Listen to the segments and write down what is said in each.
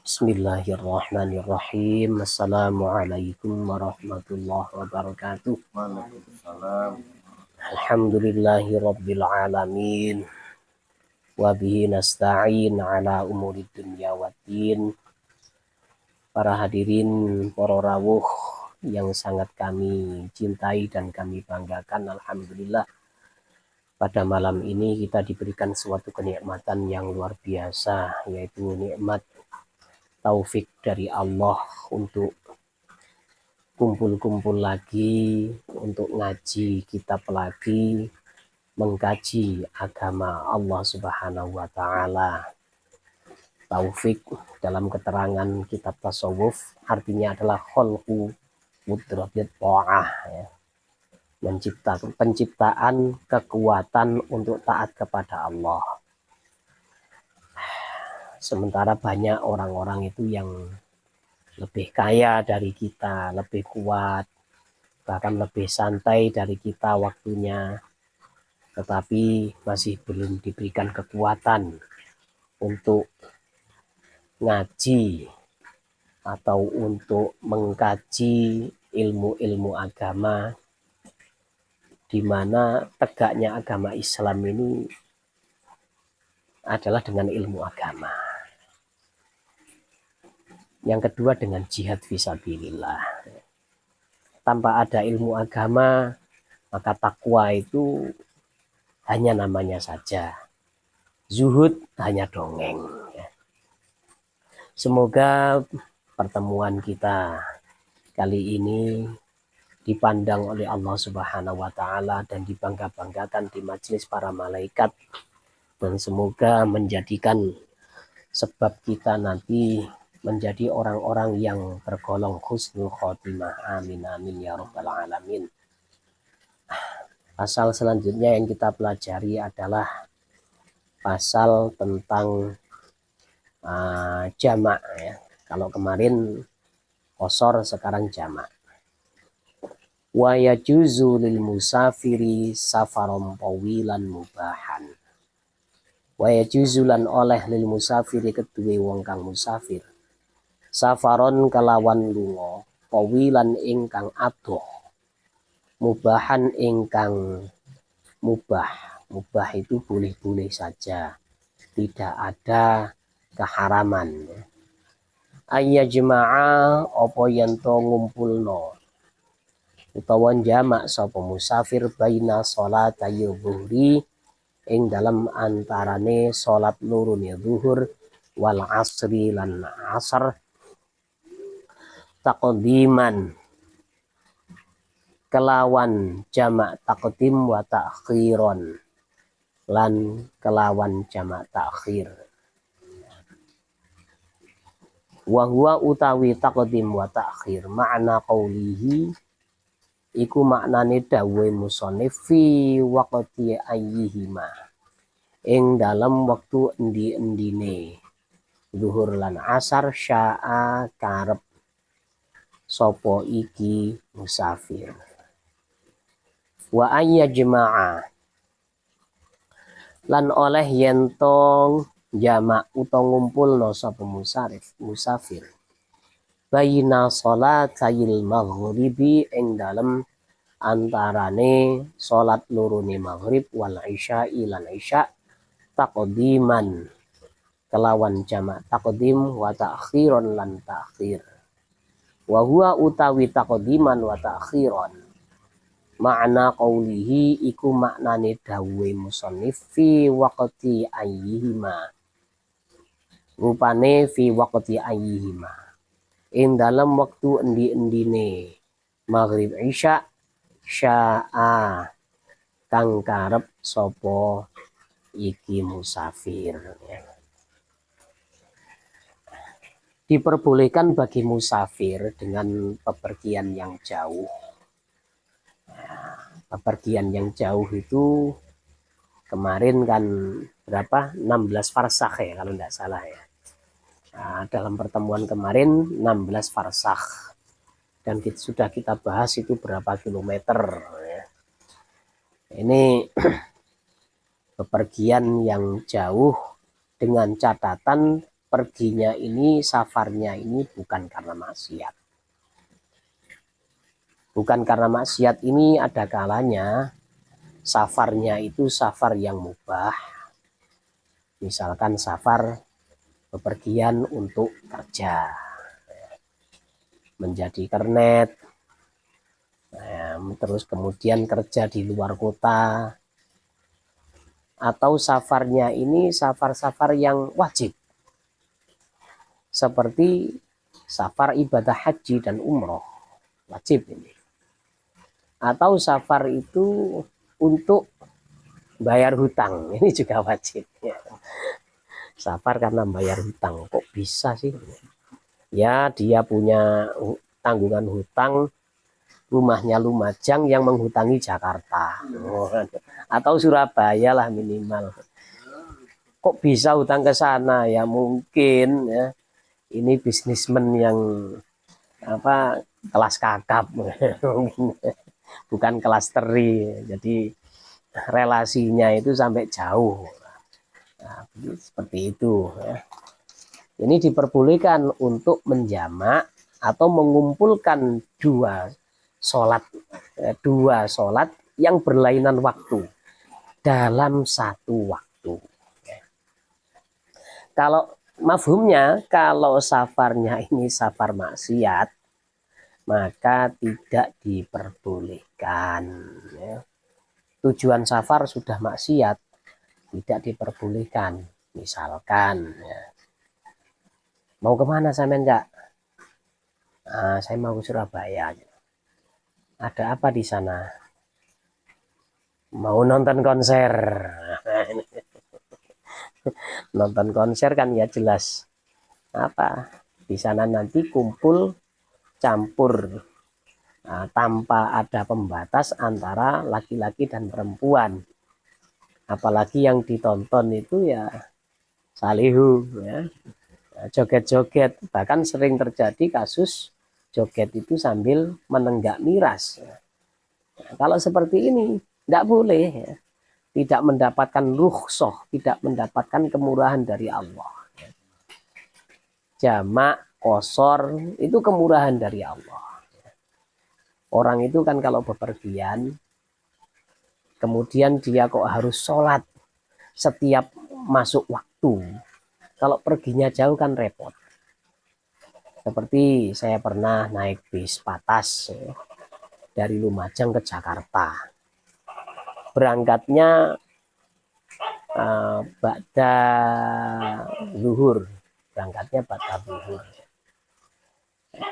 Bismillahirrahmanirrahim. Assalamualaikum warahmatullahi wabarakatuh. Waalaikumsalam. Alhamdulillahi rabbil alamin. Wa bihi nasta'in ala umurid dunya waddin. Para hadirin, para rawuh yang sangat kami cintai dan kami banggakan, alhamdulillah pada malam ini kita diberikan suatu kenikmatan yang luar biasa, yaitu nikmat taufik dari Allah untuk kumpul-kumpul lagi, untuk ngaji kitab lagi, mengkaji agama Allah Subhanahu wa Ta'ala. Taufik dalam keterangan kitab tasawuf artinya adalah khalqu mudrabit ta'ah, ya. Penciptaan kekuatan untuk taat kepada Allah. Sementara banyak orang-orang itu yang lebih kaya dari kita, lebih kuat, bahkan lebih santai dari kita waktunya, tetapi masih belum diberikan kekuatan untuk ngaji atau untuk mengkaji ilmu-ilmu agama, di mana tegaknya agama Islam ini adalah dengan ilmu agama. Yang kedua dengan jihad fisabilillah. Tanpa ada ilmu agama, maka takwa itu hanya namanya saja. Zuhud hanya dongeng. Semoga pertemuan kita kali ini dipandang oleh Allah Subhanahu wa Ta'ala dan dibangga-banggakan di majelis para malaikat, dan semoga menjadikan sebab kita nanti menjadi orang-orang yang tergolong husnul khotimah. Amin amin ya rabbal alamin. Pasal selanjutnya yang kita pelajari adalah pasal tentang jamak, ya. Kalau kemarin qasar, sekarang jamak. Wa yajuzu lil musafiri safaron tawilan mubahan. Wa yajuzu lan oleh lil musafiri kedue wong kang musafir safaron kelawan lunga tawilan ingkang adoh mubahan ingkang mubah. Mubah itu boleh-boleh saja, tidak ada keharaman. Ayya jema'a apa yanto ngumpulno utawa jamak sapa musafir baina salat ayu zuhri ing dalam antarane salat lurune zuhur wal asri lan asar taqdiman kelawan jamak taqdim wa ta'khiron lan kelawan jamak ta'khir. Wa huwa utawi taqdim wa ta'khir makna qaulihi iku maknane dawuhe musannif fi waqti ayyihima ing dalam waktu endi-endine zuhur lan asar sya'a karep sapa iki musafir. Wa ayya jema'a lan oleh yentong jamak utawa ngumpulno sapa musafir baina salatayil maghribi ing dalem antarane salat lorone maghrib wal isya'i lan isya taqdiman kelawan jamak taqdim wa ta'khiron lan ta'khir. Wa huwa utawi taqdiman wa ta'khiron makna qaulihi iku maknane dawuhe musannif fi waqti ayyihima, rupane fi waqti ayyihima ing dalam waktu endi-endine maghrib isya sya'a kang karep sapa iki musafir. Diperbolehkan bagi musafir dengan bepergian yang jauh. Bepergian yang jauh itu kemarin kan berapa? 16 farsakh ya kalau tidak salah ya. Nah, dalam pertemuan kemarin 16 farsakh dan sudah kita bahas itu berapa kilometer ya. Ini bepergian yang jauh dengan catatan perginya ini, safarnya ini bukan karena maksiat. Bukan karena maksiat ini ada kalanya safarnya itu safar yang mubah. Misalkan safar bepergian untuk kerja, menjadi kernet, terus kemudian kerja di luar kota, atau safarnya ini safar-safar yang wajib, seperti safar ibadah haji dan umroh, wajib ini. Atau safar itu untuk bayar hutang, ini juga wajib. Safar karena bayar hutang, kok bisa sih? Ya, dia punya tanggungan hutang, rumahnya Lumajang yang menghutangi Jakarta, atau Surabaya lah minimal. Kok bisa hutang ke sana? Ya mungkin ya, ini bisnismen yang kelas kakap, bukan kelas teri, jadi relasinya itu sampai jauh. Nah, seperti itu ya. Ini diperbolehkan untuk menjamak atau mengumpulkan dua sholat yang berlainan waktu dalam satu waktu. Kalau mafhumnya, kalau safarnya ini safar maksiat, maka tidak diperbolehkan. Tujuan safar sudah maksiat, tidak diperbolehkan. Misalkan mau kemana sampean, Kak? Saya mau ke Surabaya. Ada apa di sana? Mau nonton konser. Nonton konser kan ya jelas di sana nanti kumpul campur, tanpa ada pembatas antara laki-laki dan perempuan. Apalagi yang ditonton itu ya salihu ya, joget-joget, bahkan sering terjadi kasus joget itu sambil menenggak miras. Nah, kalau seperti ini tidak boleh ya. Tidak mendapatkan rukhsah, tidak mendapatkan kemurahan dari Allah. Jamak, qosor itu kemurahan dari Allah. Orang itu kan kalau bepergian, kemudian dia kok harus sholat setiap masuk waktu. Kalau perginya jauh kan repot. Seperti saya pernah naik bis patas dari Lumajang ke Jakarta. Berangkatnya ba'da zuhur. Berangkatnya ba'da zuhur.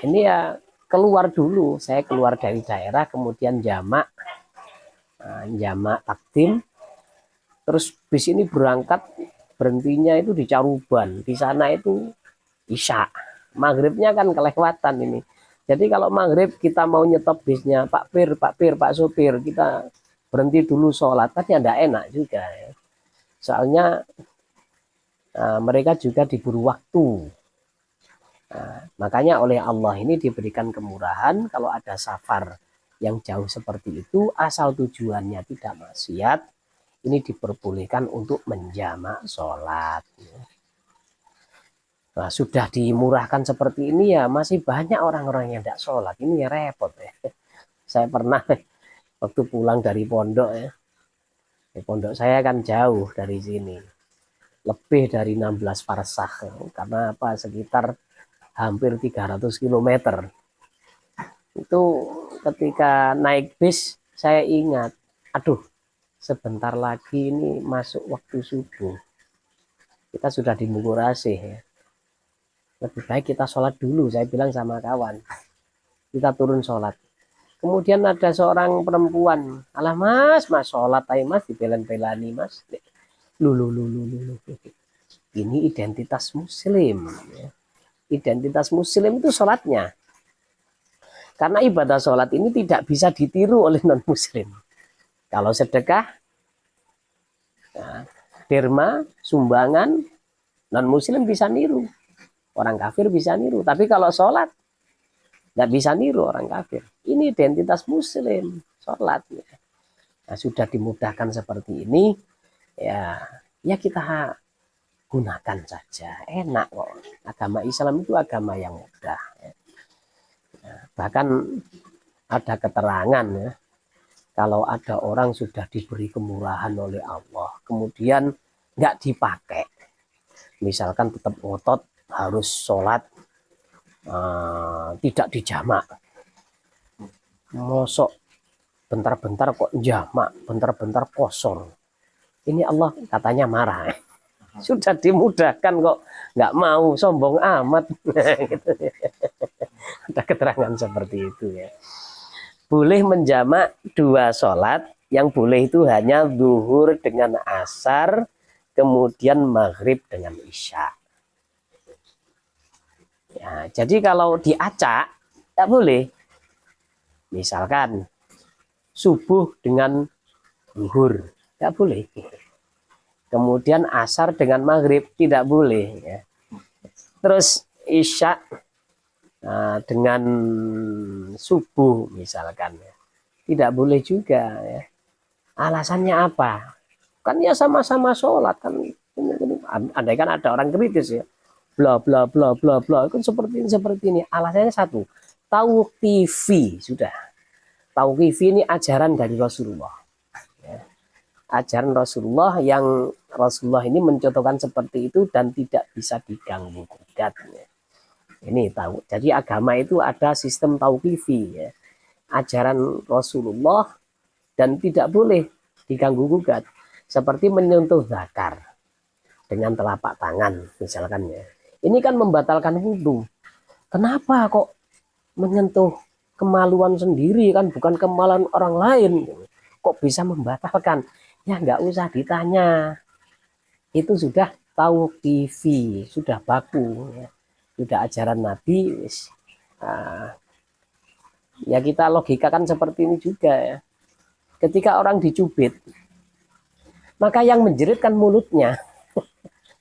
Ini ya keluar dulu. Saya keluar dari daerah, kemudian jamak takdim. Terus bis ini berangkat, berhentinya itu di Caruban. Di sana itu isya. Maghribnya kan kelewatan ini. Jadi kalau maghrib kita mau nyetop bisnya, Pak Sopir, kita berhenti dulu sholat, kan ya enggak enak juga ya. Soalnya mereka juga diburu waktu. Makanya oleh Allah ini diberikan kemurahan kalau ada safar yang jauh seperti itu, asal tujuannya tidak maksiat, ini diperbolehkan untuk menjamak sholat. Nah, sudah dimurahkan seperti ini ya masih banyak orang-orang yang tidak sholat. Ini ya repot ya. Saya pernah waktu pulang dari pondok ya. Pondok saya kan jauh dari sini. Lebih dari 16 farsakh. Karena apa? Sekitar hampir 300 km. Itu ketika naik bis saya ingat, aduh sebentar lagi ini masuk waktu subuh. Kita sudah di Mungurasih ya. Lebih baik kita sholat dulu, saya bilang sama kawan. Kita turun sholat. Kemudian ada seorang perempuan, alah mas sholat aja mas, dibelen-belani mas. Lulu. Ini identitas muslim. Ya. Identitas muslim itu sholatnya. Karena ibadah sholat ini tidak bisa ditiru oleh non-muslim. Kalau sedekah, derma, sumbangan, non-muslim bisa niru. Orang kafir bisa niru. Tapi kalau sholat, nggak bisa niru orang kafir. Ini identitas muslim, sholat. Nah, sudah dimudahkan seperti ini, ya kita gunakan saja, enak kok. Agama Islam itu agama yang mudah. Bahkan ada keterangan ya, kalau ada orang sudah diberi kemurahan oleh Allah, kemudian nggak dipakai, misalkan tetap ngotot harus sholat tidak dijamak, mosok bentar-bentar kok jamak, bentar-bentar kosong, ini Allah katanya marah. Sudah dimudahkan kok nggak mau, sombong amat. Gitu. Ada keterangan seperti itu ya. Boleh menjamak 2 sholat, yang boleh itu hanya zuhur dengan asar, kemudian maghrib dengan isya. Ya, jadi kalau diacak tidak boleh. Misalkan subuh dengan zuhur tidak boleh. Kemudian asar dengan maghrib tidak boleh. Ya. Terus isya dengan subuh misalkan ya, tidak boleh juga ya. Alasannya apa? Kan ya sama-sama sholat kan. Andai kan ada orang kritis ya, bla bla bla bla bla kan seperti ini. Alasannya satu, tauqifi. Sudah, tauqifi ini ajaran dari Rasulullah ya. Ajaran Rasulullah yang Rasulullah ini mencontohkan seperti itu dan tidak bisa diganggu gugat ya. Ini tahu. Jadi agama itu ada sistem tauqifi ya. Ajaran Rasulullah dan tidak boleh diganggu gugat. Seperti menyentuh zakar dengan telapak tangan misalkan ya. Ini kan membatalkan wudhu. Kenapa kok menyentuh kemaluan sendiri, kan bukan kemaluan orang lain, kok bisa membatalkan? Ya nggak usah ditanya. Itu sudah tauqifi, sudah baku ya. Sudah ajaran Nabi. Ya kita logikakan seperti ini juga ya. Ketika orang dicubit, maka yang menjerit kan mulutnya.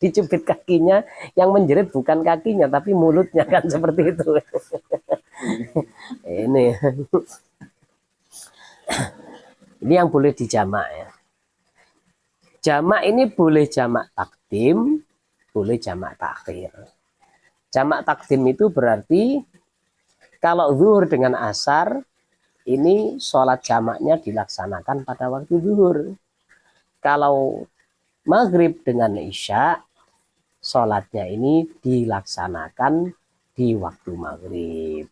Dicubit kakinya, yang menjerit bukan kakinya tapi mulutnya, kan seperti itu. Ini yang boleh dijamak ya. Jamak ini boleh jamak takdim, boleh jamak takhir. Jamak takdim itu berarti kalau zuhur dengan asar, ini sholat jamaknya dilaksanakan pada waktu zuhur. Kalau maghrib dengan isya, sholatnya ini dilaksanakan di waktu maghrib.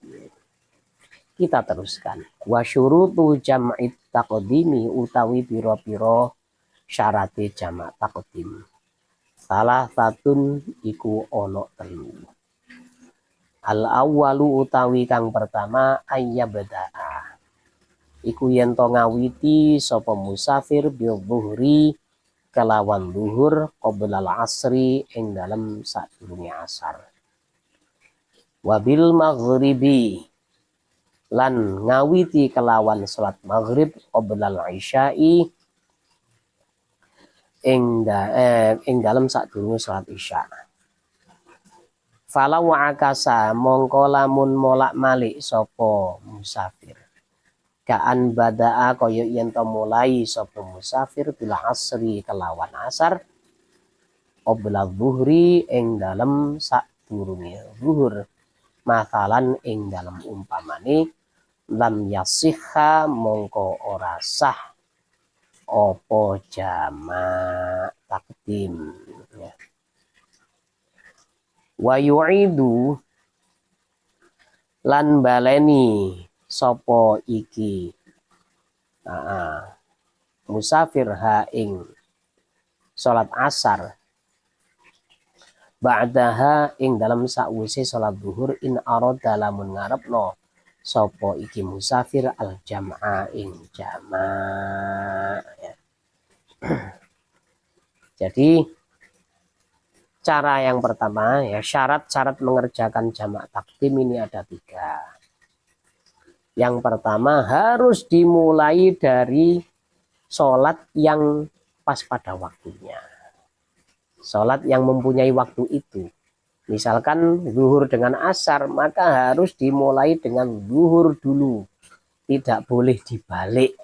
Kita teruskan. Wa syurutu jam'it taqdimi utawi piro-piro syarate jamak taqdim. Salah satun iku ono telu. Al awwalu utawi kang pertama ayyabda'a. Iku yen to ngawiti sapa musafir bil zuhri kelawan zuhur qabla al-asri ing dalem sadurunge asar. Wabil maghribi lan ngawiti kelawan salat maghrib qabla al-isya'i ing dalem sadurunge salat isya. Falau akasa mongko lamun molak-malik sapa musafir. Kaan badaa kaya yen to mulai sapa musafir bila asri kelawan asar qabla zuhri ing dalem sadurunge zuhur. Masalan ing dalem umpamane lam yasihha mongko ora sah opo jamak takdim ya. Wa yu'idu lan baleni sopo iki musafir ha ing salat asar ba'daha ing dalam sakwise salat zuhur in arada lamun ngarepno sopo iki musafir al jam'a ing jamak ya. Jadi cara yang pertama ya, syarat-syarat mengerjakan jamak takdim ini ada 3. Yang pertama harus dimulai dari sholat yang pas pada waktunya. Sholat yang mempunyai waktu itu. Misalkan zuhur dengan asar, maka harus dimulai dengan zuhur dulu. Tidak boleh dibalik.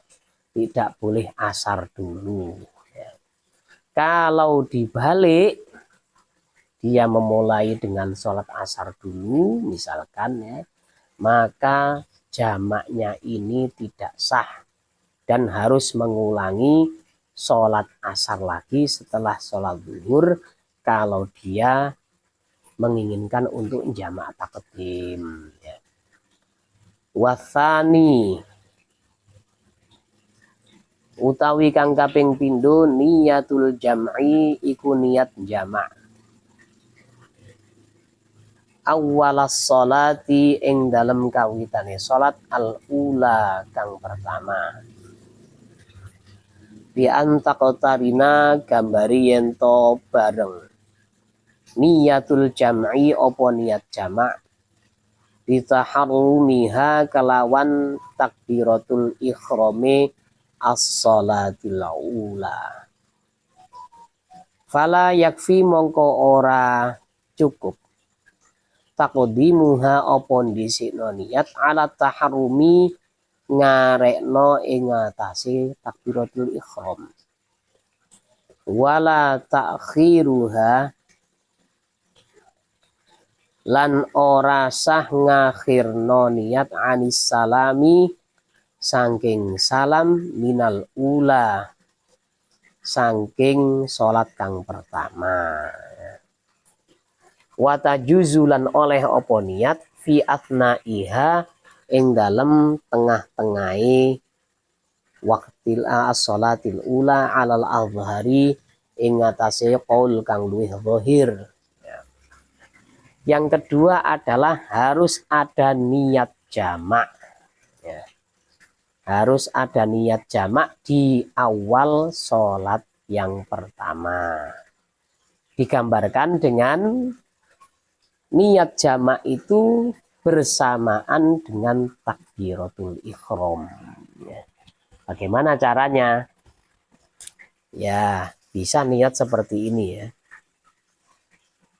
Tidak boleh asar dulu. Ya. Kalau dibalik, dia memulai dengan sholat asar dulu misalkan ya, maka jamaknya ini tidak sah dan harus mengulangi sholat asar lagi setelah sholat zuhur kalau dia menginginkan untuk jamak takdim ya. Wasani utawi kang kaping pindho niyatul jam'i iku niat jamak awalas sholati ing dalem kawitane salat al ula kang pertama bi antaqtarina gambari yen to bareng niyatul jam'i apa niat jamak ditaharrumiha kalawan takbiratul ikhrami as-sholatil ula fala yakfi mongko ora cukup taqdimuha apa dhisikno niat ala taharrumi ngarekno ing atase takbiratul ihram wala ta'khiruha lan ora sah ngakhirno niat anis salami saking salam minal ula saking salat kang pertama wata juzulan oleh opo niat fi athnaiha ing dalem tengah-tengahe waqtil as-sholatil ula alal azhari ing atase qaul kang luwih zahir. Yang kedua adalah harus ada niat jamak ya. Harus ada niat jamak di awal sholat yang pertama. Digambarkan dengan niat jamak itu bersamaan dengan takbiratul ihram. Ya. Bagaimana caranya? Ya, bisa niat seperti ini ya.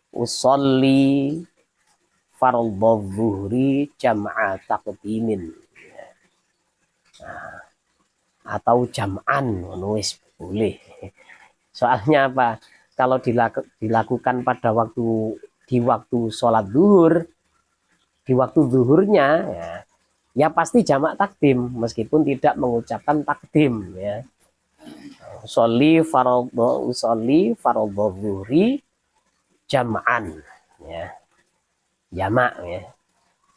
Usolli fardhu zuhri jam'a taqdimin. Nah, atau jam'an nulis boleh. Soalnya apa? Kalau dilakukan pada di waktu sholat zuhur, di waktu zuhurnya ya pasti jamak takdim meskipun tidak mengucapkan takdim ya. Usolli fardhu zuhri jam'an ya. Jamak ya.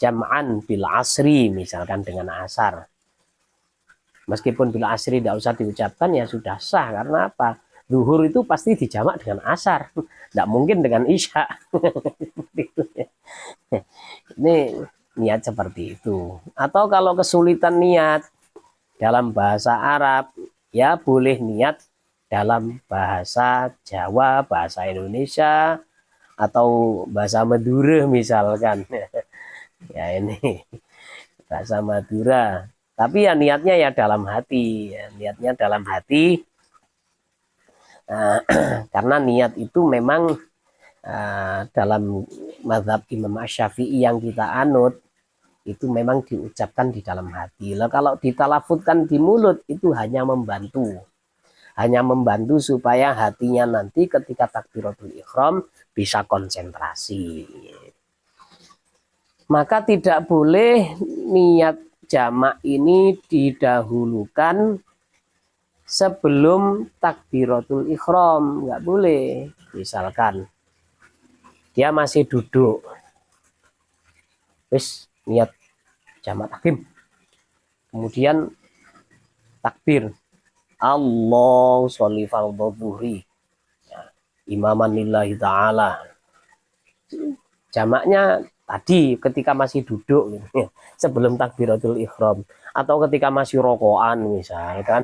Jam'an bil asri misalkan dengan asar. Meskipun bil asri tidak usah diucapkan ya sudah sah karena apa? Zuhur itu pasti dijamak dengan asar, tidak mungkin dengan isya. Ini niat seperti itu. Atau kalau kesulitan niat dalam bahasa Arab, ya boleh niat dalam bahasa Jawa, bahasa Indonesia, atau bahasa Madura misalkan. Ya ini bahasa Madura. Tapi ya niatnya ya dalam hati, ya, niatnya dalam hati. Karena niat itu memang dalam mazhab Imam Asy-Syafi'i yang kita anut itu memang diucapkan di dalam hati. Lalu kalau ditalafutkan di mulut itu hanya membantu supaya hatinya nanti ketika takbiratul ihram bisa konsentrasi. Maka tidak boleh niat jamak ini didahulukan sebelum takbiratul ihram, nggak boleh. Misalkan dia masih duduk, terus niat jamak takdim, kemudian takbir, Allah sholli fardhu zuhri, imaman lillahi ta'ala. Jamaknya tadi ketika masih duduk sebelum takbiratul ihram atau ketika masih rokokan misalkan.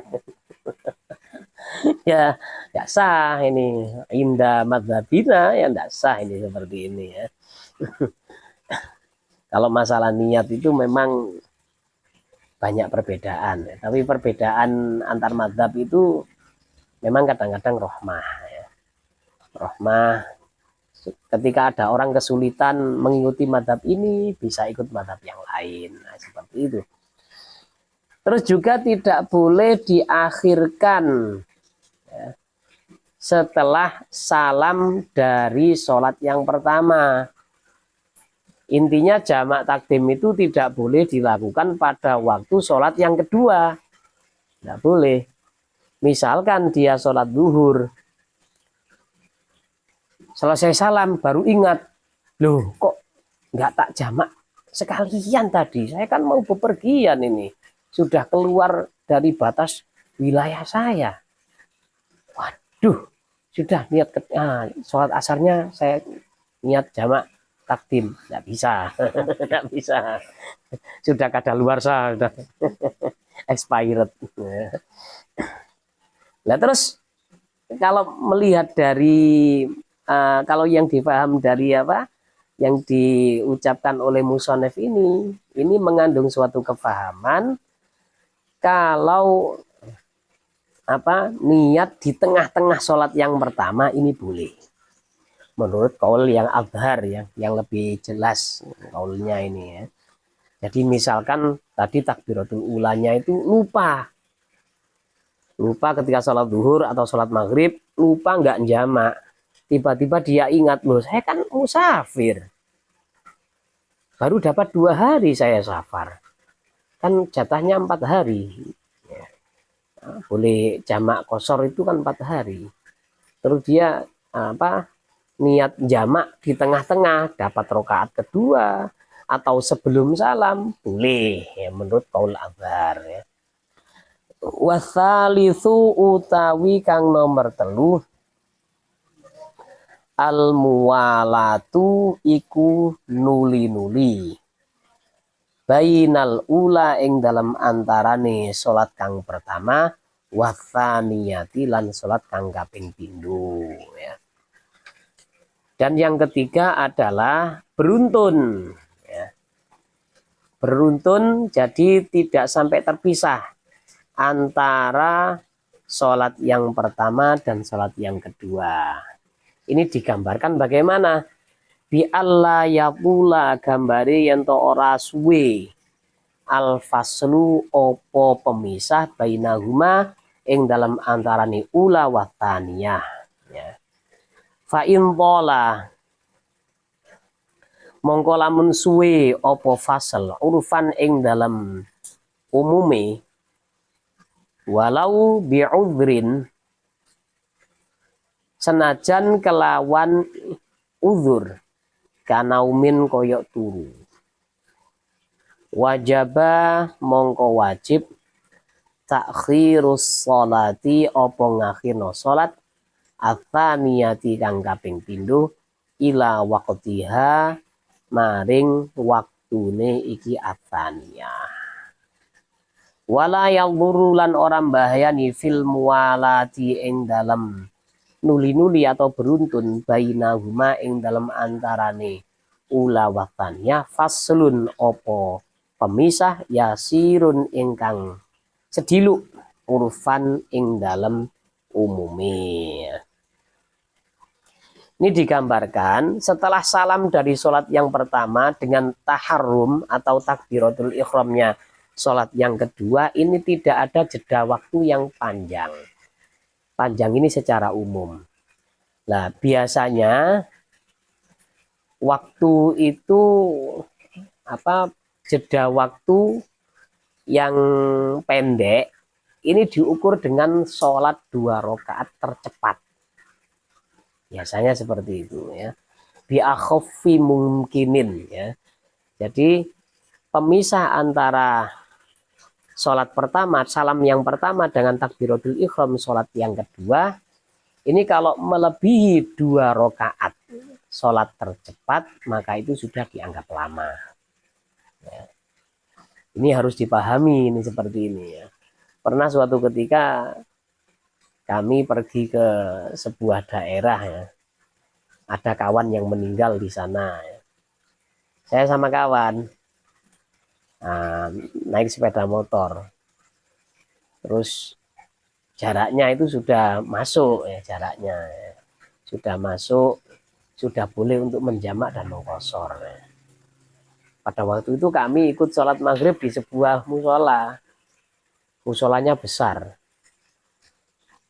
Ya tidak sah ini indah madzhabina ya tidak sah ini seperti ini ya. Kalau masalah niat itu memang banyak perbedaan ya. Tapi perbedaan antar madzhab itu memang kadang-kadang rahmah ya. Rahmah ketika ada orang kesulitan mengikuti madzhab ini bisa ikut madzhab yang lain. Nah, seperti itu. Terus juga tidak boleh diakhirkan ya, setelah salam dari sholat yang pertama. Intinya jamak takdim itu tidak boleh dilakukan pada waktu sholat yang kedua. Tidak boleh. Misalkan dia sholat zuhur, selesai salam baru ingat, loh kok nggak tak jamak sekalian tadi, saya kan mau bepergian ini, sudah keluar dari batas wilayah saya. Waduh, sudah niat sholat asarnya saya niat jamak takdim, nggak bisa. Nggak bisa, sudah kadaluarsa, sudah expired. Nah terus kalau melihat dari kalau yang dipaham dari apa yang diucapkan oleh musonef ini mengandung suatu kefahaman kalau apa niat di tengah-tengah sholat yang pertama ini boleh. Menurut kaul yang abhar yang lebih jelas kaulnya ini ya. Jadi misalkan tadi takbiratul ulanya itu lupa ketika sholat zuhur atau sholat maghrib, lupa nggak jamak, tiba-tiba dia ingat, loh saya kan musafir, baru dapat 2 hari saya safar, kan jatahnya 4 hari ya. Nah, boleh jamak kosor itu kan 4 hari, terus dia apa niat jamak di tengah-tengah dapat rakaat kedua atau sebelum salam boleh ya, menurut kaul azhar ya. Wasalisu utawi kang nomor telu al muwalatu iku nuli-nuli bainal ula ing dalam antarane salat kang pertama watsaniyati lan salat kang kaping pindho ya. Dan yang ketiga adalah beruntun ya. Beruntun jadi tidak sampai terpisah antara sholat yang pertama dan sholat yang kedua. Ini digambarkan bagaimana? Bi alla yaqula gambare yen to ora suwe al faslu opo pemisah bainahuma ing dalam antarane ula wa thaniyah ya. Fa in tola mongko lamun suwe opo fasal urfan ing dalam umume walau bi'udhrin senajan kelawan uzur kanaumin koyok turu wajaba mongko wajib takhirus sholati opo ngakhirno sholat atsaniyati kang kaping pindho ila waqtiha maring waktune iki atsaniyah. Wala yadhuru lan orang bahayani fil muwalati ing dalam nuli-nuli atau beruntun bainahuma ing dalam antarane ula watannya faslun opo pemisah yasirun ingkang sediluk urfan ing dalam umume. Ini digambarkan setelah salam dari sholat yang pertama dengan taharrum atau takbiratul ikhramnya sholat yang kedua ini tidak ada jeda waktu yang panjang. Panjang ini secara umum. Nah biasanya waktu itu apa jeda waktu yang pendek ini diukur dengan sholat 2 rakaat tercepat. Biasanya seperti itu ya. Bi akhaffi mungkinin ya. Jadi pemisah antara sholat pertama, salam yang pertama dengan takbiratul ikhram sholat yang kedua, ini kalau melebihi 2 rakaat sholat tercepat, maka itu sudah dianggap lama. Ya. Ini harus dipahami ini seperti ini ya. Pernah suatu ketika kami pergi ke sebuah daerah ya, ada kawan yang meninggal di sana. Ya. Saya sama kawan. Naik sepeda motor, terus jaraknya itu sudah masuk ya, jaraknya ya. Sudah masuk, sudah boleh untuk menjamak dan mengqashar ya. Pada waktu itu kami ikut sholat maghrib di sebuah musola, musolanya besar.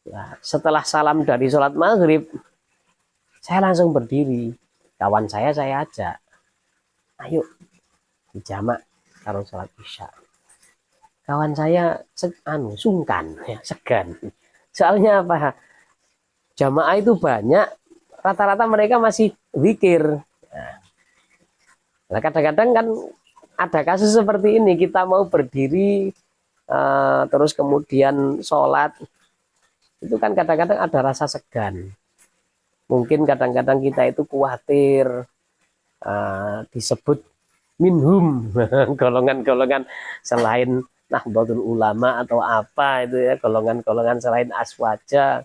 Nah, setelah salam dari sholat maghrib, saya langsung berdiri. Kawan saya ajak, ayo dijamak karo sholat isya. Kawan saya sungkan, ya, segan. Soalnya apa? Jamaah itu banyak, rata-rata mereka masih zikir. Nah, kadang-kadang kan ada kasus seperti ini, kita mau berdiri terus kemudian sholat, itu kan kadang-kadang ada rasa segan. Mungkin kadang-kadang kita itu khawatir disebut minhum, golongan-golongan selain Nahdlatul Ulama atau apa itu ya, golongan-golongan selain aswaja,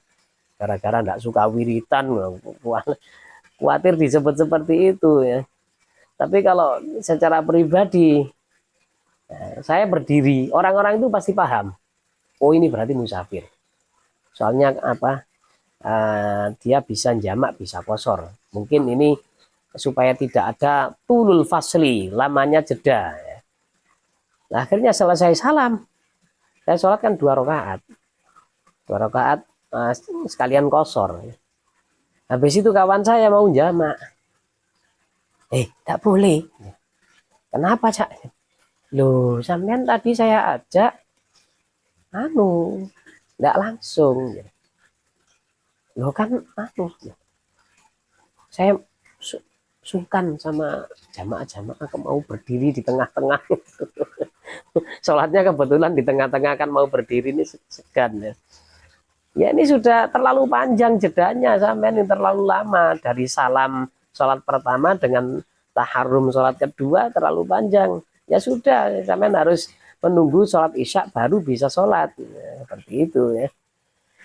gara-gara tidak suka wiritan, khawatir disebut seperti itu ya. Tapi kalau secara pribadi, saya berdiri, orang-orang itu pasti paham, oh ini berarti musafir. Soalnya apa? Dia bisa jamak, bisa kosor. Mungkin ini supaya tidak ada tulul fasli, lamanya jeda. Nah, akhirnya selesai salam, saya sholat kan 2 rakaat, 2 rakaat sekalian kosor. Habis itu kawan saya mau jamak, tak boleh. Kenapa, Cak? Loh, sampean tadi saya ajak, nggak langsung. Loh kan, saya sungkan sama jamaah-jamaah mau berdiri di tengah-tengah. Sholatnya kebetulan di tengah-tengah kan mau berdiri, ini segan ya. Ya ini sudah terlalu panjang jedanya, sampai ini terlalu lama. Dari salam sholat pertama dengan taharum sholat kedua terlalu panjang. Ya sudah, sampai harus menunggu sholat isya baru bisa sholat. Ya, seperti itu ya.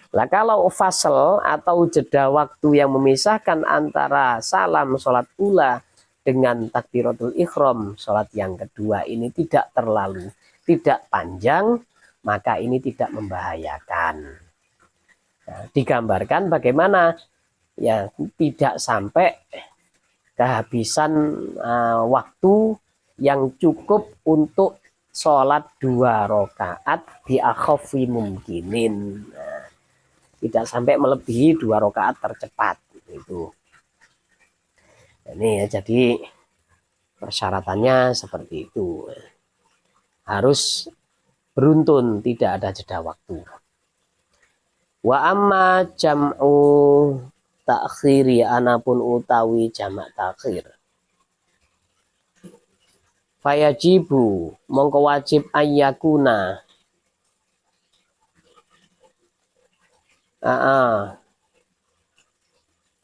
Nah kalau fasal atau jeda waktu yang memisahkan antara salam sholat ula dengan takbiratul ikhram sholat yang kedua ini tidak panjang, maka ini tidak membahayakan. Nah, digambarkan bagaimana ya tidak sampai kehabisan waktu yang cukup untuk sholat 2 rakaat bi akhaffi mumkinin. Nah, tidak sampai melebihi 2 rakaat tercepat itu. Ini ya, jadi persyaratannya seperti itu. Harus beruntun, tidak ada jeda waktu. Wa amma jam'u takhiri, anapun utawi jamak takhir. Fayajibu, mongko wajib ayyakuna.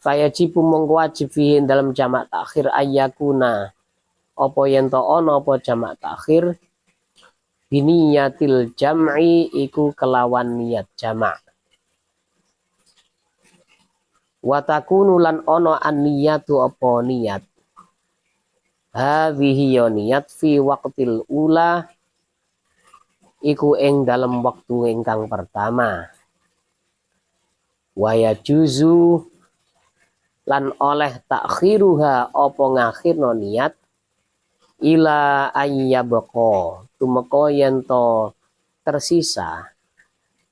Fayajibu mongko wajib fihi dalam jamak takhir ayyakuna. Apa yen to ana apa jamak takhir biniyatil jam'i iku kelawan niat jamak. Wa takunu lan ana an-niyatu apa niat. Hadhihi niat fi waqtil ula iku ing dalam waktu ingkang pertama. Wa yajuzu lan oleh takhiruha apa ngakhirno niat ila ayyabqa tumeka yen to tersisa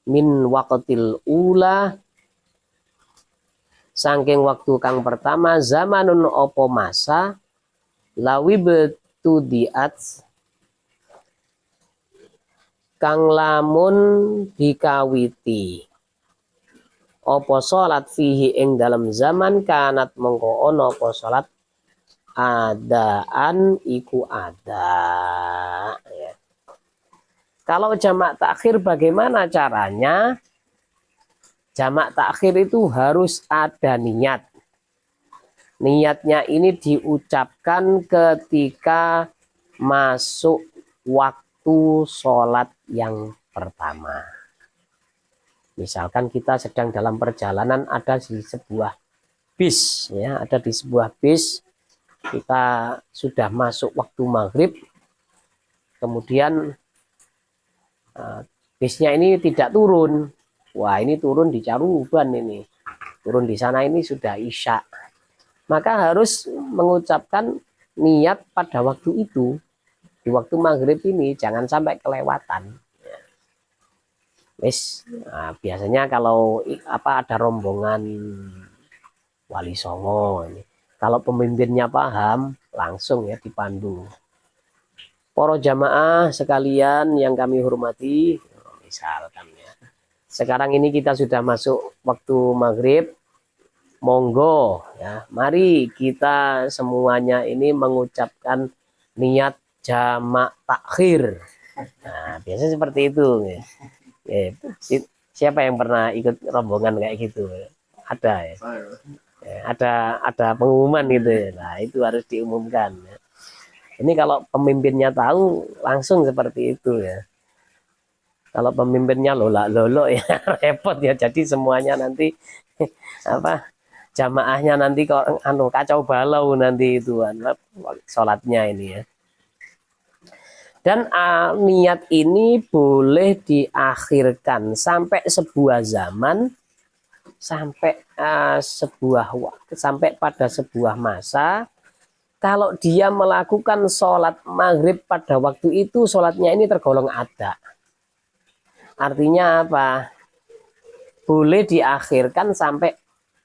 min waqtil ula saking waktu kang pertama zamanun apa masa lawi betu diat kang lamun dikawiti apa salat fihi ing dalam zaman kanat mengko ono apa salat adaan iku ada ya. Kalau jamak takhir bagaimana caranya? Jamak takhir itu harus ada niat. Niatnya ini diucapkan ketika masuk waktu sholat yang pertama. Misalkan kita sedang dalam perjalanan, ada di sebuah bis, ya, ada di sebuah bis, kita sudah masuk waktu maghrib, kemudian bisnya ini tidak turun. Wah, ini turun di Caruban ini, turun di sana ini sudah isya. Maka harus mengucapkan niat pada waktu itu, di waktu maghrib ini, jangan sampai kelewatan. Wis, nah, biasanya kalau ada rombongan wali songo ini, kalau pemimpinnya paham langsung ya dipandu. Para jamaah sekalian yang kami hormati, misalkan ya, sekarang ini kita sudah masuk waktu maghrib, monggo ya, mari kita semuanya ini mengucapkan niat jamak takhir. Nah, biasanya seperti itu ya. Ya, siapa yang pernah ikut rombongan kayak gitu? Ada ya. Ya, ada pengumuman gitu ya. Nah, itu harus diumumkan ya. Ini kalau pemimpinnya tahu langsung seperti itu ya. Kalau pemimpinnya lolak-lolok ya repot ya. Jadi semuanya nanti apa jamaahnya nanti kok kacau balau nanti itu sholatnya ini ya. Dan niat ini boleh diakhirkan sampai sebuah zaman, sampai sampai pada sebuah masa. Kalau dia melakukan sholat maghrib pada waktu itu, sholatnya ini tergolong ada. Artinya apa? Boleh diakhirkan sampai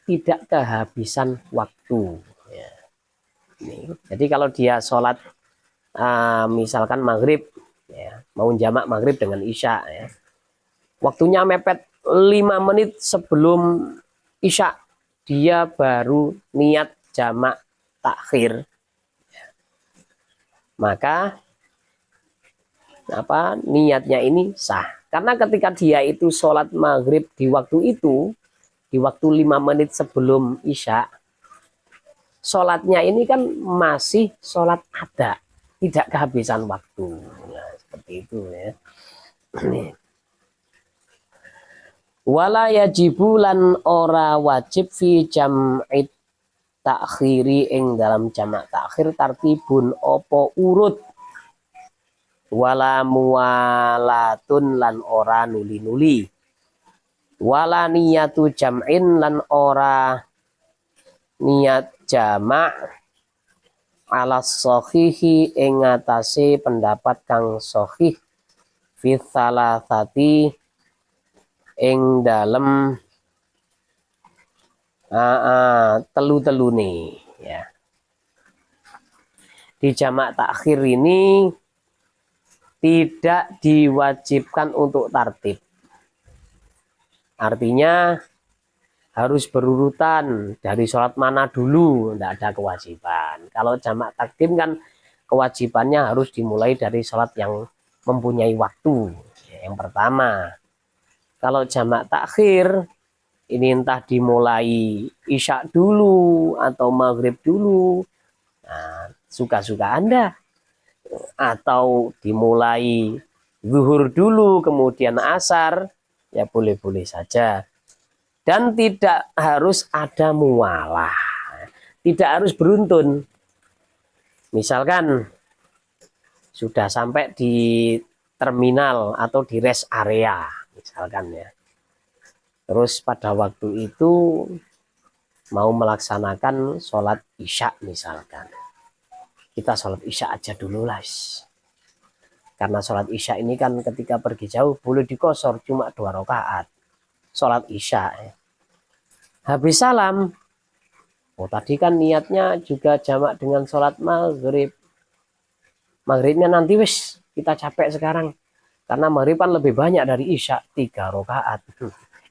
tidak kehabisan waktu. Ya. Jadi kalau dia sholat misalkan maghrib ya, mau jamak maghrib dengan isya ya, waktunya mepet 5 menit sebelum isya dia baru niat jamak takhir ya. Maka niatnya ini sah karena ketika dia itu sholat maghrib di waktu itu, di waktu 5 menit sebelum isya, sholatnya ini kan masih sholat ada, tidak kehabisan waktu. Nah, seperti itu ya. Wala yajibu lan ora wajib fi jam'it takhiri ing dalam jamak takhir tartibun opo urut. Wala muwalatun lan ora nuli-nuli. Wala niyatu jam'in lan ora niat jamak ala sahihi ing atase pendapat kang sahih fi salasati ing dalem telu-telune ya. Di jamak takhir ini tidak diwajibkan untuk tartib. Artinya harus berurutan dari sholat mana dulu, tidak ada kewajiban. Kalau jamak takdim kan kewajibannya harus dimulai dari sholat yang mempunyai waktu. Yang pertama, kalau jamak takhir ini entah dimulai isya dulu atau maghrib dulu, nah, suka-suka Anda. Atau dimulai zuhur dulu kemudian asar, ya boleh-boleh saja. Dan tidak harus ada mualah, tidak harus beruntun. Misalkan sudah sampai di terminal atau di rest area, misalkan ya. Terus pada waktu itu mau melaksanakan sholat isya misalkan. Kita sholat isya aja dulu lah. Karena sholat isya ini kan ketika pergi jauh boleh dikosor cuma 2 rakaat. Sholat isya ya. Habis salam, oh tadi kan niatnya juga jamak dengan sholat maghrib. Maghribnya nanti wis, kita capek sekarang. Karena maghrib kan lebih banyak dari isya, 3 rakaat.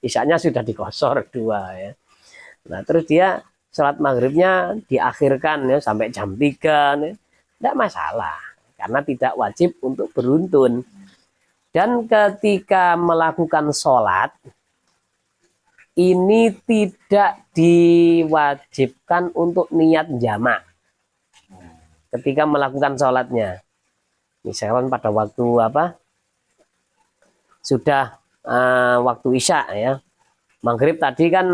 Isyanya sudah dikosor 2 ya. Nah terus dia sholat maghribnya diakhirkan ya sampai jam 3. Ya. Tidak masalah, karena tidak wajib untuk beruntun. Dan ketika melakukan sholat, ini tidak diwajibkan untuk niat jamak ketika melakukan sholatnya. Misalkan pada waktu sudah waktu isya ya, maghrib tadi kan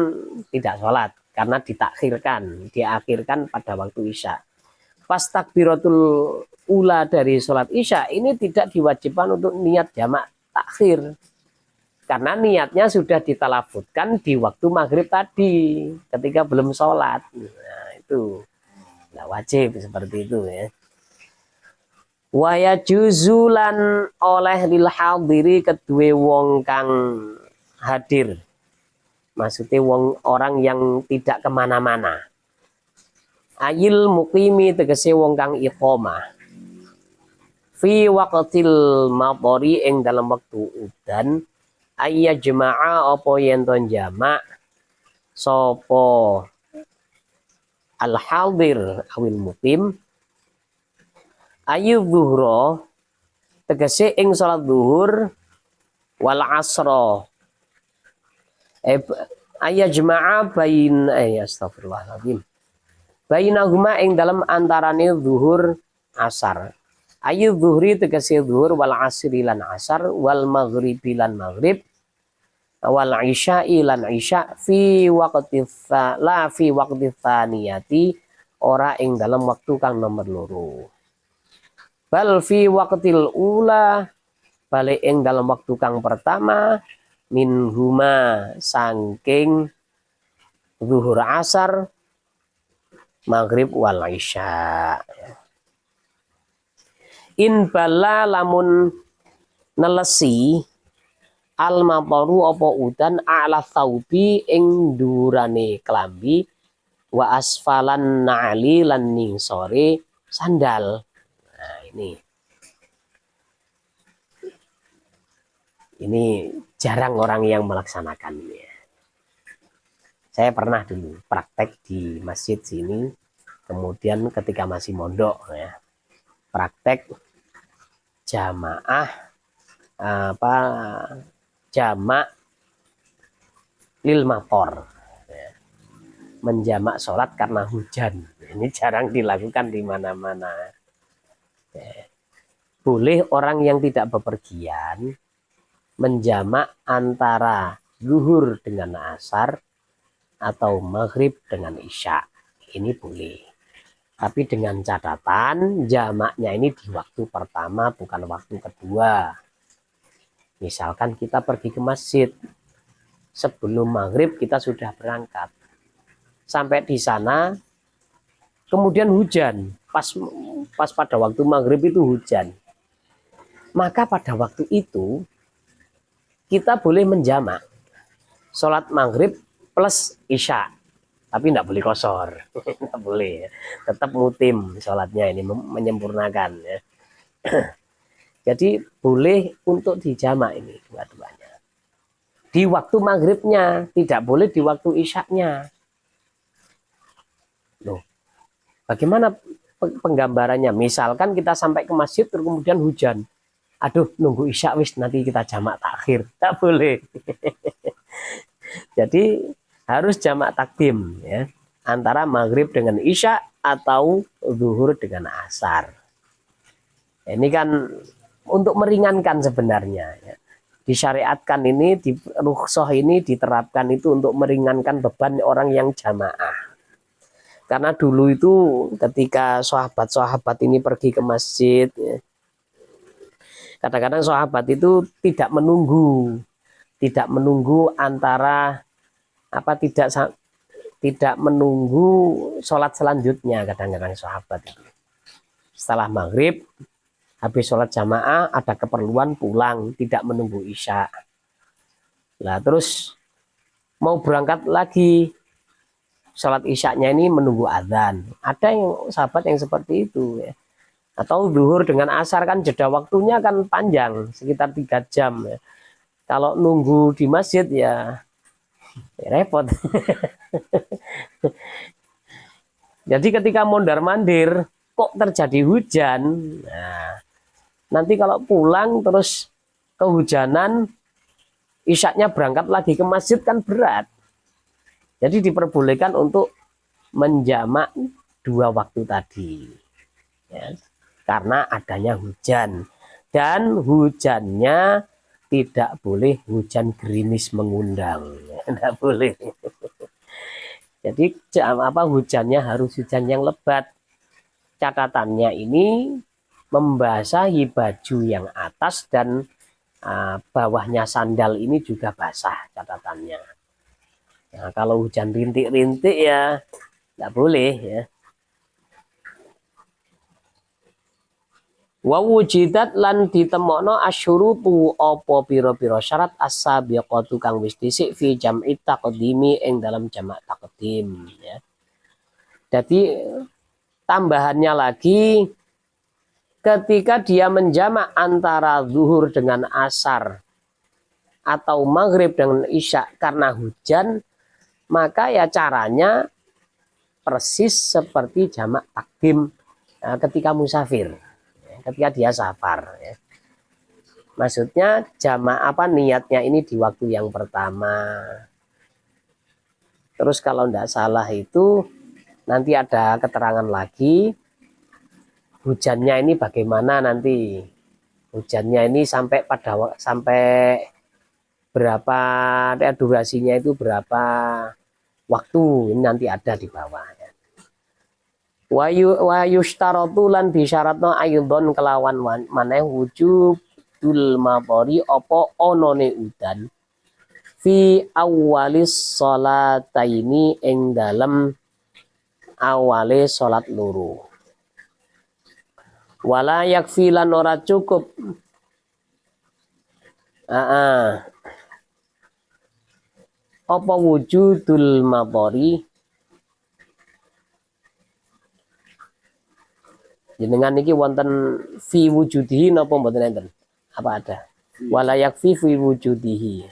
tidak sholat karena diakhirkan pada waktu isya. Pas takbiratul ula dari sholat isya ini tidak diwajibkan untuk niat jamak takhir. Karena niatnya sudah ditalafutkan di waktu maghrib tadi, ketika belum sholat. Nah, itu nggak wajib seperti itu ya. Waya juzulan oleh lil hadiri kedue wong kang hadir. Maksudnya wong orang yang tidak kemana-mana. Ayil muqimi tegese wong kang iqomah. Fi waqtil maqori ing dalam waktu udan ayya jema'a apa yen ton jamak sapa al hadir awil muqim ayu zuhra tegese ing salat zuhur wal asra ayya jema'a bain astagfirullahaladzim bainahuma ing dalam antarane zuhur asar ayu zuhri tegese zuhur wal asri lan asar wal maghribi lan maghrib wal isya'i lan isya fi waqti la fi waqti tsaniyati ora ing dalam waktu kang nomor loro bal fi waqtil ula balik ing dalam waktu kang pertama min huma sangking zuhur asar maghrib wal isya. In bala lamun nelesi al mataru apa udan ala thaubi ing durane klambi wa asfalan na'ali lan ning sore sandal. Nah, ini jarang orang yang melaksanakannya. Saya pernah dulu praktek di masjid sini, kemudian ketika masih mondok ya, praktek jamaah jamak lil mator ya. Menjamak sholat karena hujan. Ini jarang dilakukan di mana-mana ya. Boleh orang yang tidak bepergian menjamak antara zuhur dengan asar atau maghrib dengan isya. Ini boleh. Tapi dengan catatan jamaknya ini di waktu pertama bukan waktu kedua. Misalkan kita pergi ke masjid, sebelum maghrib kita sudah berangkat. Sampai di sana, kemudian hujan. Pas pada waktu maghrib itu hujan. Maka pada waktu itu, kita boleh menjamak. Sholat maghrib plus isya. Tapi tidak boleh kosor. Tidak boleh. Tetap mutim sholatnya ini, menyempurnakan. Ya. Jadi boleh untuk dijamak ini dua-duanya. Di waktu maghribnya, tidak boleh di waktu isyaknya. Loh, bagaimana penggambarannya? Misalkan kita sampai ke masjid terus kemudian hujan. Aduh, nunggu isya wis nanti kita jamak takhir. Tak boleh. Jadi harus jamak takdim ya. Antara maghrib dengan isya atau zuhur dengan asar. Ini kan untuk meringankan sebenarnya ya. Disyariatkan ini, di rukhsah ini diterapkan itu untuk meringankan beban orang yang jamaah. Karena dulu itu ketika sahabat-sahabat ini pergi ke masjid, ya, kadang-kadang sahabat itu tidak menunggu antara tidak menunggu sholat selanjutnya. Kadang-kadang sahabat itu setelah maghrib habis sholat jamaah ada keperluan pulang, tidak menunggu isya. Nah terus mau berangkat lagi, sholat isyaknya ini menunggu adzan. Ada yang sahabat yang seperti itu ya. Atau zuhur dengan asar kan jeda waktunya kan panjang, sekitar 3 jam ya. Kalau nunggu di masjid ya repot. Jadi ketika mondar-mandir kok terjadi hujan, nah, nanti kalau pulang terus kehujanan, isyaknya berangkat lagi ke masjid kan berat. Jadi diperbolehkan untuk menjamak 2 waktu tadi. Ya, karena adanya hujan. Dan hujannya tidak boleh hujan gerimis mengundang. Tidak boleh. Jadi hujannya harus hujan yang lebat. Catatannya ini membasahi baju yang atas dan bawahnya sandal ini juga basah catatannya. Nah, kalau hujan rintik-rintik ya tidak boleh ya. Wa wujidat lan ditemokno asyurutu apa pira-pira syarat as-sabiqatu kang wis dhisik fi jam'i taqdimi ing dalam jamak taqdim ya. Jadi tambahannya lagi ketika dia menjamak antara zuhur dengan asar atau maghrib dengan isya karena hujan, maka ya caranya persis seperti jamak takdim ketika musafir, ketika dia safar. Ya. Maksudnya jamak apa niatnya ini di waktu yang pertama. Terus kalau tidak salah itu nanti ada keterangan lagi hujannya ini bagaimana nanti. Hujannya ini sampai berapa durasinya itu berapa waktu ini nanti ada di bawah ya. Wa yushtaratu lan disyaratno ayyudon kelawan maneh wujudul mapori apa onone udan fi awalis sholataini ing dalem awale salat loro. Wala yakfi lan ora cukup apa wujudul mapori jenengan niki wonten fi wujudihi napa mboten enten apa ada wala yakfi fi wujudihi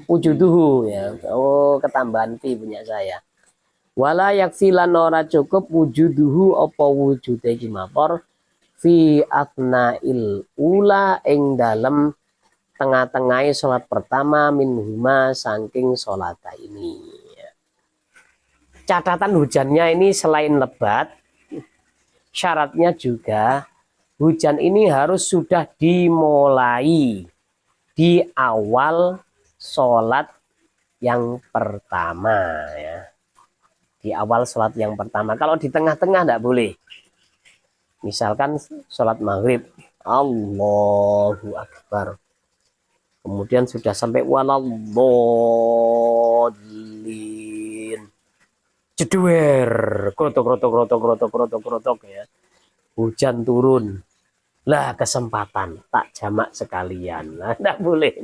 wujuduhu ya oh ketambahan fi punya saya wala yakfi lan ora cukup wujuduhu apa wujude iki mapor fi atnail ula ing dalem tengah-tengahnya sholat pertama minhuma saking sholat ini. Catatan hujannya ini selain lebat, syaratnya juga hujan ini harus sudah dimulai di awal sholat yang pertama ya. Di awal sholat yang pertama. Kalau di tengah-tengah tidak boleh. Misalkan sholat maghrib, Allahu Akbar. Kemudian sudah sampai waladhdallin. Jedwer, krotok ya. Hujan turun. Lah kesempatan tak jamak sekalian. Nah, enggak boleh.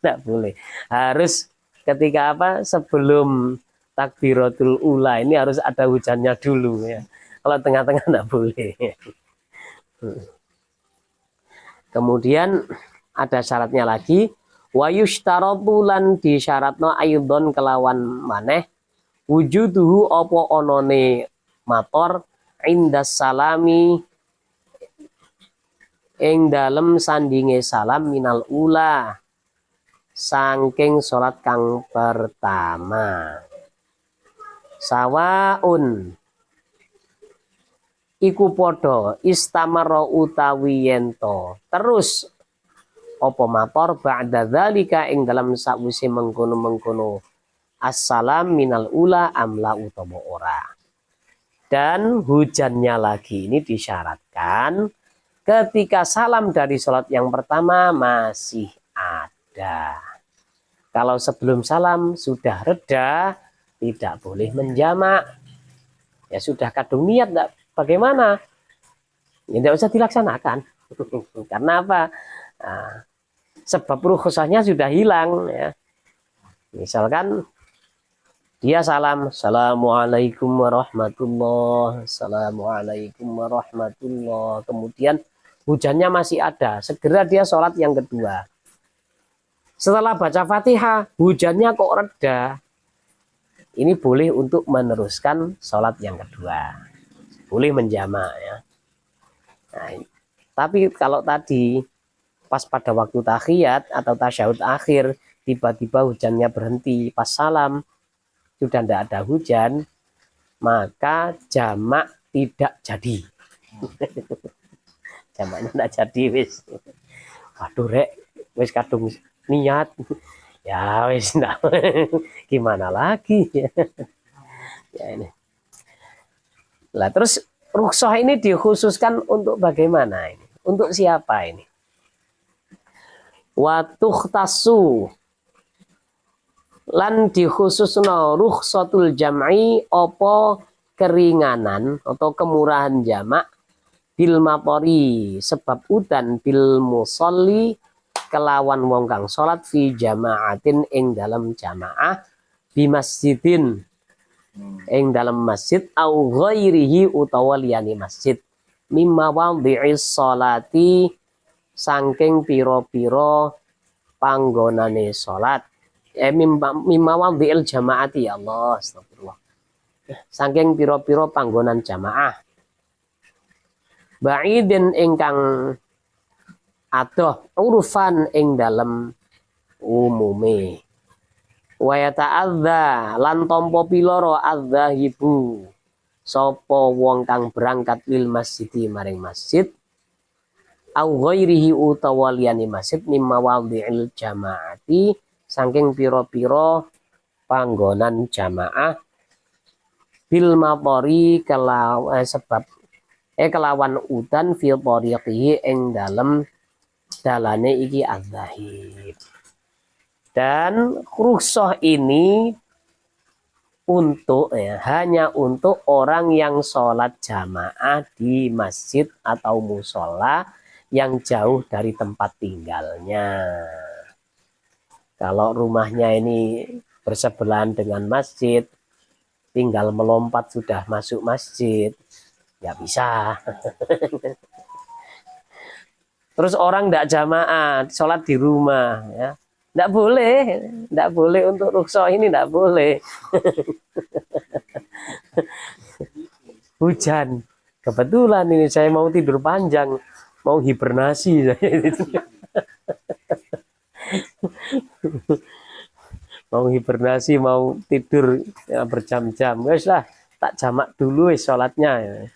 Enggak boleh. Harus ketika apa? Sebelum takbiratul ula ini harus ada hujannya dulu ya. Kalau tengah-tengah enggak boleh. Kemudian ada syaratnya lagi wa yushtaratu lan disyaratno ayyudon kelawan maneh wujuduhu apa onone mator indas salami ing dalem sandinge salam minal ula saking salat kang pertama sawaun iku padha istamara utawi yento terus apa mator ba'da dzalika ing dalam sakwise mengkono-mengkono assalam minal ula amla utawa ora. Dan hujannya lagi ini disyaratkan ketika salam dari sholat yang pertama masih ada. Kalau sebelum salam sudah reda tidak boleh menjamak. Ya sudah kadung niat enggak bagaimana? Ya tidak usah dilaksanakan. Karena apa? Nah, sebab rukhsahnya sudah hilang ya. Misalkan dia salam, assalamualaikum warahmatullah, assalamualaikum warahmatullah. Kemudian hujannya masih ada, segera dia sholat yang kedua. Setelah baca Fatihah, hujannya kok reda. Ini boleh untuk meneruskan sholat yang kedua, boleh menjamak ya. Nah, tapi kalau tadi pas pada waktu tahiyat atau tasyahud akhir tiba-tiba hujannya berhenti pas salam sudah tidak ada hujan maka jamak tidak jadi. Jamaknya tidak jadi wis. Waduh rek wis kadung niat ya wis nah. Gimana lagi ya ini lah. Terus rukhsah ini dikhususkan untuk bagaimana ini, untuk siapa ini? Wa tukhtasu lan dikhususno rukhsatul jam'i apa keringanan atau kemurahan jamak bil matori sebab udan bil musolli kelawan wong kang salat fi jamaatin ing dalam jamaah di masjidin ing dalam masjid au ghairihi utawa liyane masjid mimma wadhi'is sholati saking pira-pira panggonane salat mimma wadhi'il jamaati ya Allah astagfirullah saking pira-pira panggonan jamaah ba'idin ingkang adoh urfan ing dalem umume wa yata'adza lan tampa piloro adzahibu sapa wong kang berangkat lil masjidi maring masjid au ghairihi utawa liyane masjid mimma wadhi'il jamaati saking pira-pira panggonan jamaah bil matori sebab kelawan udan fil tariqihi ing dalem dalane iki adzahib. Dan rukhsah ini untuk hanya untuk orang yang sholat jamaah di masjid atau musola yang jauh dari tempat tinggalnya. Kalau rumahnya ini bersebelahan dengan masjid, tinggal melompat sudah masuk masjid, nggak bisa. Terus orang tidak jamaah, sholat di rumah, ya. Tidak boleh untuk rukhsah ini tidak boleh. Hujan, kebetulan ini saya mau tidur panjang, mau hibernasi saya. Mau hibernasi, mau tidur ya, berjam-jam, wes lah, tak jamak dulu sholatnya. Ya.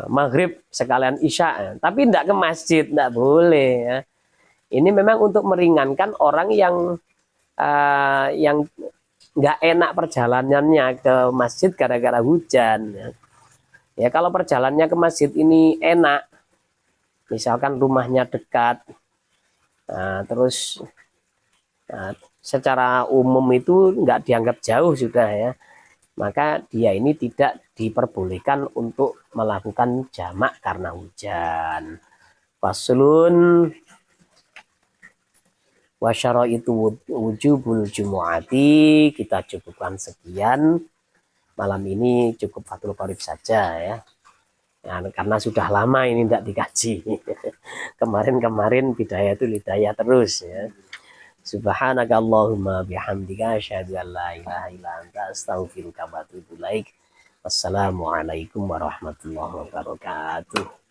Maghrib sekalian isya, ya. Tapi tidak ke masjid, tidak boleh. Ya. Ini memang untuk meringankan orang yang nggak enak perjalanannya ke masjid gara-gara hujan. Ya. Ya kalau perjalanannya ke masjid ini enak, misalkan rumahnya dekat, terus secara umum itu nggak dianggap jauh sudah ya, maka dia ini tidak diperbolehkan untuk melakukan jamak karena hujan. Faslun wa syaraitu wujubul jumu'ati, kita cukupkan sekian. Malam ini cukup Fathul Qorib saja ya. Ya, karena sudah lama ini tidak dikaji. Kemarin-kemarin Bidayatul Hidayah terus ya. Subhanakallahumma bihamdika asyhadu an la ilaha illa anta astaghfiruka wa atubu ilaik. Wassalamualaikum warahmatullahi wabarakatuh.